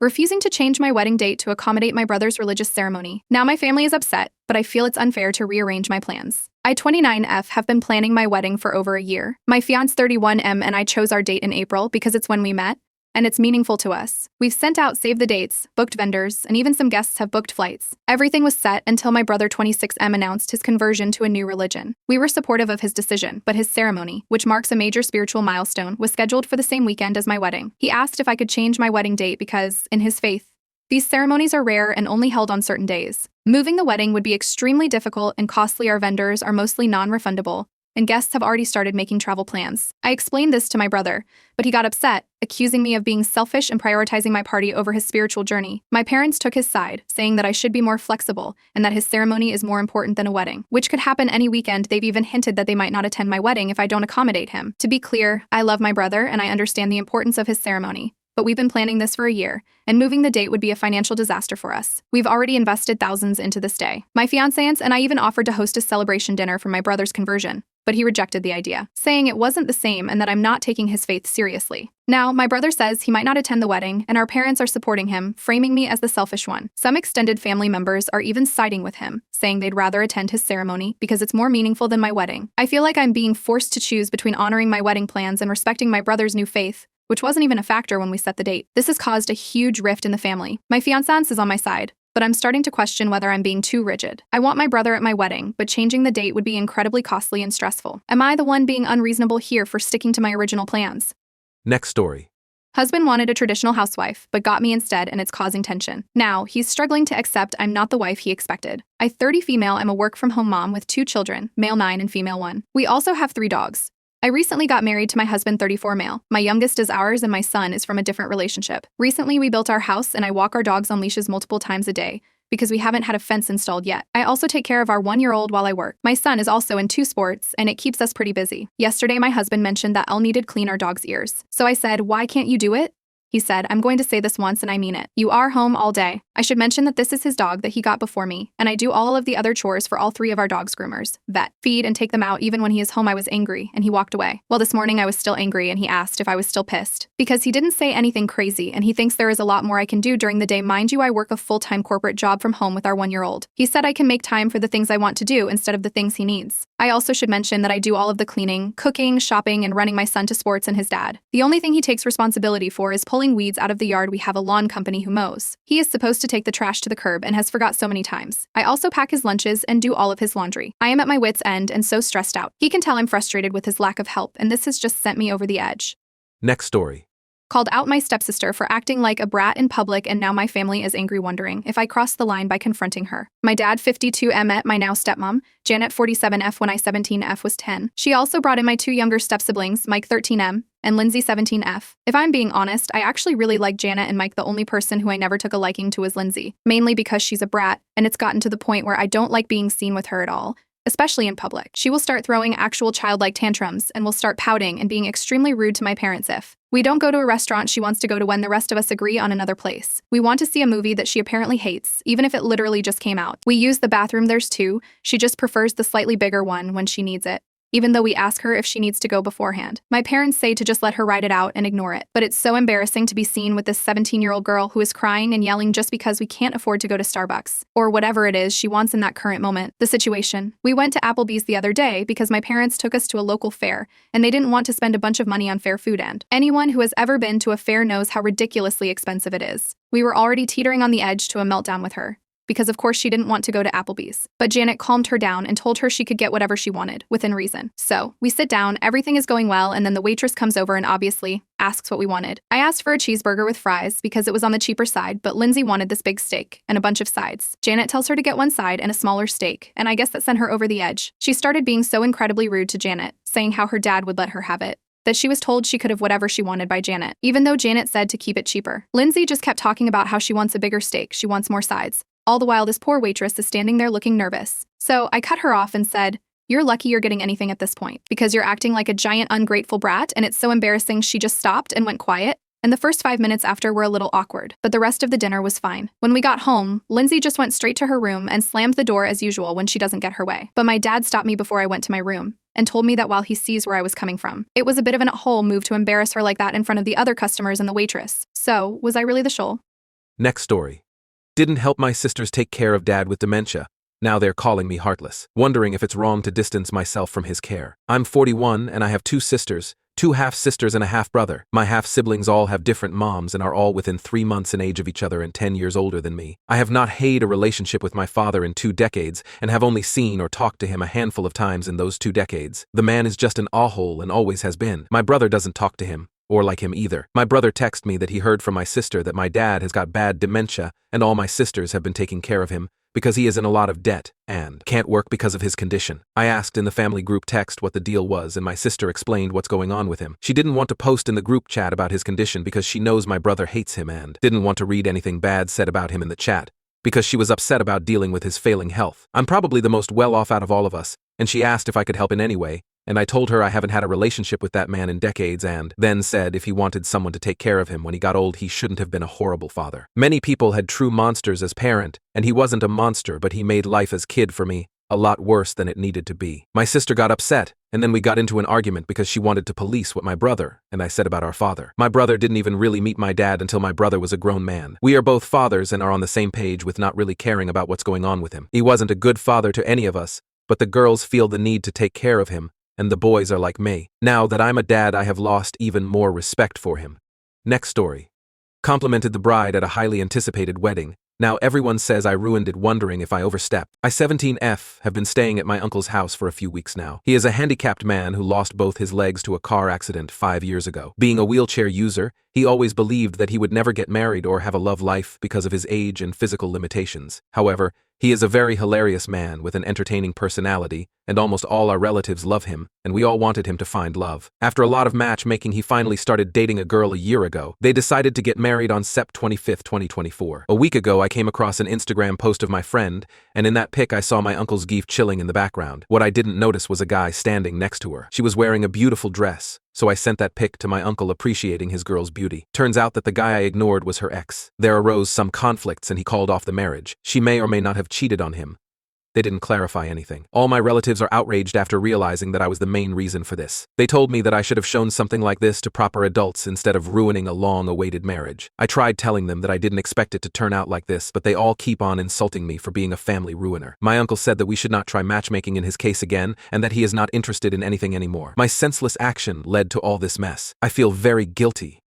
refusing to change my wedding date to accommodate my brother's religious ceremony. Now my family is upset, but I feel it's unfair to rearrange my plans. I, 29F, have been planning my wedding for over a year. My fiancé, 31M, and I chose our date in April because it's when we met, and it's meaningful to us. We've sent out save the dates, booked vendors, and even some guests have booked flights. Everything was set until my brother, 26M, announced his conversion to a new religion. We were supportive of his decision, but his ceremony, which marks a major spiritual milestone, was scheduled for the same weekend as my wedding. He asked if I could change my wedding date because, in his faith, these ceremonies are rare and only held on certain days. Moving the wedding would be extremely difficult and costly. Our vendors are mostly non-refundable, and guests have already started making travel plans. I explained this to my brother, but he got upset, accusing me of being selfish and prioritizing my party over his spiritual journey. My parents took his side, saying that I should be more flexible and that his ceremony is more important than a wedding, which could happen any weekend. They've even hinted that they might not attend my wedding if I don't accommodate him. To be clear, I love my brother and I understand the importance of his ceremony, but we've been planning this for a year, and moving the date would be a financial disaster for us. We've already invested thousands into this day. My fiancé and I even offered to host a celebration dinner for my brother's conversion, but he rejected the idea, saying it wasn't the same and that I'm not taking his faith seriously. Now, my brother says he might not attend the wedding, and our parents are supporting him, framing me as the selfish one. Some extended family members are even siding with him, saying they'd rather attend his ceremony because it's more meaningful than my wedding. I feel like I'm being forced to choose between honoring my wedding plans and respecting my brother's new faith, which wasn't even a factor when we set the date. This has caused a huge rift in the family. My fiancé is on my side, but I'm starting to question whether I'm being too rigid. I want my brother at my wedding, but changing the date would be incredibly costly and stressful. Am I the one being unreasonable here for sticking to my original plans? Next story. Husband wanted a traditional housewife, but got me instead, and it's causing tension. Now, he's struggling to accept I'm not the wife he expected. I, 30 female, am a work-from-home mom with 2 children, male 9 and female 1. We also have 3 dogs. I recently got married to my husband, 34 male. My youngest is ours and my son is from a different relationship. Recently, we built our house and I walk our dogs on leashes multiple times a day because we haven't had a fence installed yet. I also take care of our 1-year-old while I work. My son is also in 2 sports and it keeps us pretty busy. Yesterday, my husband mentioned that Elle needed clean our dog's ears. So I said, "Why can't you do it?" He said, "I'm going to say this once and I mean it. You are home all day." I should mention that this is his dog that he got before me, and I do all of the other chores for all 3 of our dogs' groomers, vet, feed, and take them out. Even when he is home, I was angry, and he walked away. Well, this morning I was still angry, and he asked if I was still pissed. Because he didn't say anything crazy, and he thinks there is a lot more I can do during the day. Mind you, I work a full-time corporate job from home with our 1-year-old. He said I can make time for the things I want to do instead of the things he needs. I also should mention that I do all of the cleaning, cooking, shopping, and running my son to sports and his dad. The only thing he takes responsibility for is pulling weeds out of the yard. We have a lawn company who mows. He is supposed to take the trash to the curb and has forgot so many times. I also pack his lunches and do all of his laundry. I am at my wit's end and so stressed out. He can tell I'm frustrated with his lack of help, and this has just sent me over the edge. Next story. Called out my stepsister for acting like a brat in public, and now my family is angry, wondering if I crossed the line by confronting her. My dad, 52M, met my now stepmom, Janet, 47F, when I, 17F, was 10. She also brought in my 2 younger step-siblings, Mike, 13M, and Lindsay, 17F. If I'm being honest, I actually really like Janet and Mike. The only person who I never took a liking to was Lindsay, mainly because she's a brat, and it's gotten to the point where I don't like being seen with her at all, especially in public. She will start throwing actual childlike tantrums and will start pouting and being extremely rude to my parents if we don't go to a restaurant she wants to go to when the rest of us agree on another place. We want to see a movie that she apparently hates, even if it literally just came out. We use the bathroom, there's 2, she just prefers the slightly bigger one when she needs it, even though we ask her if she needs to go beforehand. My parents say to just let her ride it out and ignore it. But it's so embarrassing to be seen with this 17-year-old girl who is crying and yelling just because we can't afford to go to Starbucks, or whatever it is she wants in that current moment. The situation. We went to Applebee's the other day because my parents took us to a local fair, and they didn't want to spend a bunch of money on fair food, and anyone who has ever been to a fair knows how ridiculously expensive it is. We were already teetering on the edge to a meltdown with her, because of course she didn't want to go to Applebee's. But Janet calmed her down and told her she could get whatever she wanted, within reason. So, we sit down, everything is going well, and then the waitress comes over and obviously asks what we wanted. I asked for a cheeseburger with fries because it was on the cheaper side, but Lindsay wanted this big steak and a bunch of sides. Janet tells her to get one side and a smaller steak, and I guess that sent her over the edge. She started being so incredibly rude to Janet, saying how her dad would let her have it, that she was told she could have whatever she wanted by Janet, even though Janet said to keep it cheaper. Lindsay just kept talking about how she wants a bigger steak, she wants more sides. All the while, this poor waitress is standing there looking nervous. So I cut her off and said, "You're lucky you're getting anything at this point, because you're acting like a giant ungrateful brat, and it's so embarrassing." She just stopped and went quiet, and the first 5 minutes after were a little awkward, but the rest of the dinner was fine. When we got home, Lindsay just went straight to her room and slammed the door as usual when she doesn't get her way. But my dad stopped me before I went to my room and told me that while he sees where I was coming from, it was a bit of an whole move to embarrass her like that in front of the other customers and the waitress. So, was I really the shoal? Next story. Didn't help my sisters take care of dad with dementia. Now they're calling me heartless, wondering if it's wrong to distance myself from his care. I'm 41 and I have 2 sisters, 2 half-sisters and a half-brother. My half-siblings all have different moms and are all within 3 months in age of each other and 10 years older than me. I have not had a relationship with my father in 2 decades and have only seen or talked to him a handful of times in those 2 decades. The man is just an a-hole and always has been. My brother doesn't talk to him, or like him either. My brother texted me that he heard from my sister that my dad has got bad dementia and all my sisters have been taking care of him because he is in a lot of debt and can't work because of his condition. I asked in the family group text what the deal was and my sister explained what's going on with him. She didn't want to post in the group chat about his condition because she knows my brother hates him and didn't want to read anything bad said about him in the chat because she was upset about dealing with his failing health. I'm probably the most well-off out of all of us, and she asked if I could help in any way, and I told her I haven't had a relationship with that man in decades and then said if he wanted someone to take care of him when he got old, he shouldn't have been a horrible father. Many people had true monsters as parent, and he wasn't a monster, but he made life as kid for me a lot worse than it needed to be. My sister got upset, and then we got into an argument because she wanted to police what my brother and I said about our father. My brother didn't even really meet my dad until my brother was a grown man. We are both fathers and are on the same page with not really caring about what's going on with him. He wasn't a good father to any of us, but the girls feel the need to take care of him, and the boys are like me. Now that I'm a dad, I have lost even more respect for him. Next story. Complimented the bride at a highly anticipated wedding. Now everyone says I ruined it, wondering if I overstepped. I 17F have been staying at my uncle's house for a few weeks now. He is a handicapped man who lost both his legs to a car accident 5 years ago. Being a wheelchair user, he always believed that he would never get married or have a love life because of his age and physical limitations. However, he is a very hilarious man with an entertaining personality, and almost all our relatives love him, and we all wanted him to find love. After a lot of matchmaking, he finally started dating a girl a year ago. They decided to get married on Sept 25th, 2024. A week ago, I came across an Instagram post of my friend, and in that pic I saw my uncle's geef chilling in the background. What I didn't notice was a guy standing next to her. She was wearing a beautiful dress, so I sent that pic to my uncle, appreciating his girl's beauty. Turns out that the guy I ignored was her ex. There arose some conflicts and he called off the marriage. She may or may not have cheated on him. They didn't clarify anything. All my relatives are outraged after realizing that I was the main reason for this. They told me that I should have shown something like this to proper adults instead of ruining a long-awaited marriage. I tried telling them that I didn't expect it to turn out like this, but they all keep on insulting me for being a family ruiner. My uncle said that we should not try matchmaking in his case again, and that he is not interested in anything anymore. My senseless action led to all this mess. I feel very guilty